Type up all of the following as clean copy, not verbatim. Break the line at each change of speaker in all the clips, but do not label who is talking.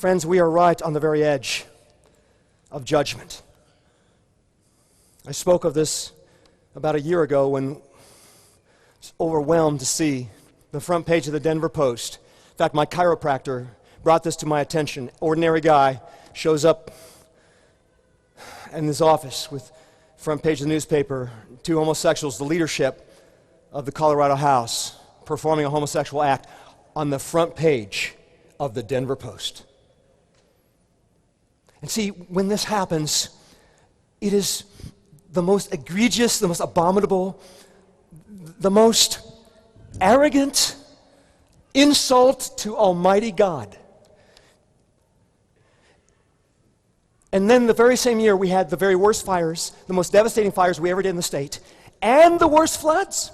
Friends, we are right on the very edge of judgment. I spoke of this about a year ago when I was overwhelmed to see the front page of the Denver Post. In fact, my chiropractor brought this to my attention. Ordinary guy shows up in his office with front page of the newspaper, two homosexuals, the leadership of the Colorado House, performing a homosexual act on the front page of the Denver Post. And see, when this happens, it is the most egregious, the most abominable, the most arrogant insult to Almighty God. And then the very same year, we had the very worst fires, the most devastating fires we ever did in the state, and the worst floods.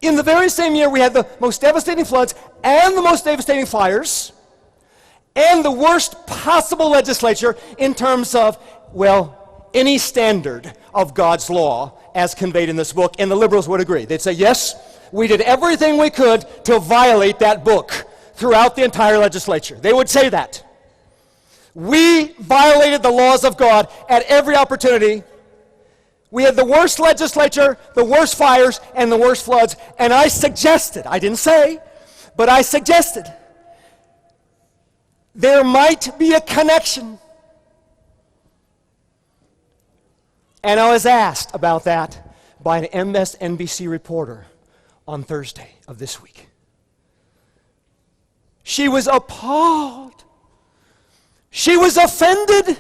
In the very same year, we had the most devastating floods and the most devastating fires, and the worst possible legislature in terms of, well, any standard of God's law as conveyed in this book, and the liberals would agree. They'd say, yes, we did everything we could to violate that book throughout the entire legislature. They would say that. We violated the laws of God at every opportunity. We had the worst legislature, the worst fires, and the worst floods. And I suggested, I didn't say, but I suggested, there might be a connection. And I was asked about that by an MSNBC reporter on Thursday of this week. She was appalled. She was offended.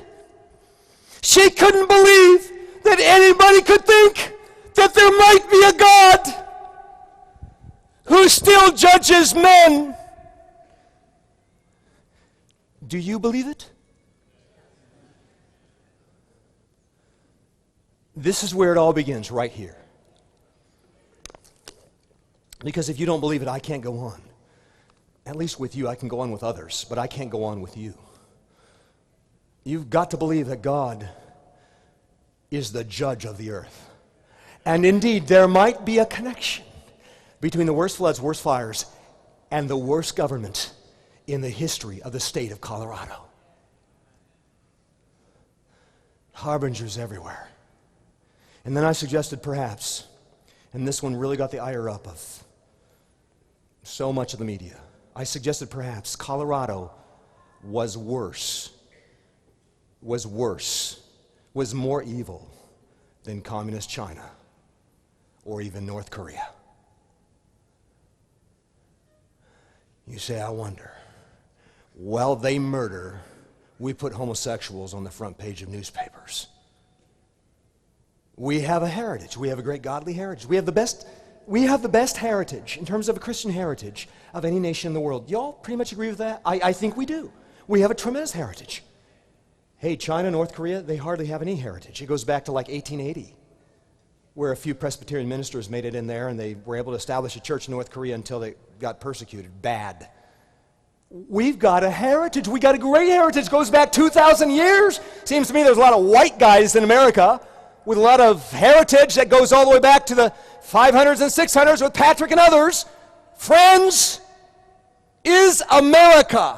She couldn't believe that anybody could think that there might be a God who still judges men. Do you believe it? This is where it all begins, right here. Because if you don't believe it, I can't go on. At least with you, I can go on with others, but I can't go on with you. You've got to believe that God is the judge of the earth. And indeed, there might be a connection between the worst floods, worst fires, and the worst government in the history of the state of Colorado. Harbingers everywhere. And then I suggested perhaps, and this one really got the ire up of so much of the media, I suggested perhaps Colorado was worse, was more evil than communist China or even North Korea. You say, I wonder. Well, they murder. We put homosexuals on the front page of newspapers. We have a heritage. We have a great godly heritage. We have the best heritage in terms of a Christian heritage of any nation in the world. Y'all pretty much agree with that? I think we do. We have a tremendous heritage. Hey, China, North Korea, they hardly have any heritage. It goes back to like 1880, where a few Presbyterian ministers made it in there, and they were able to establish a church in North Korea until they got persecuted. Bad. We've got a heritage. We got a great heritage. It goes back 2,000 years. Seems to me there's a lot of white guys in America with a lot of heritage that goes all the way back to the 500s and 600s with Patrick and others. Friends, is America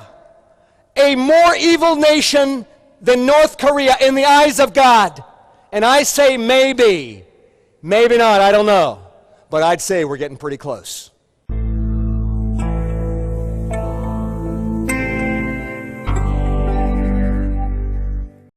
a more evil nation than North Korea in the eyes of God? And I say maybe. Maybe not, I don't know. But I'd say we're getting pretty close.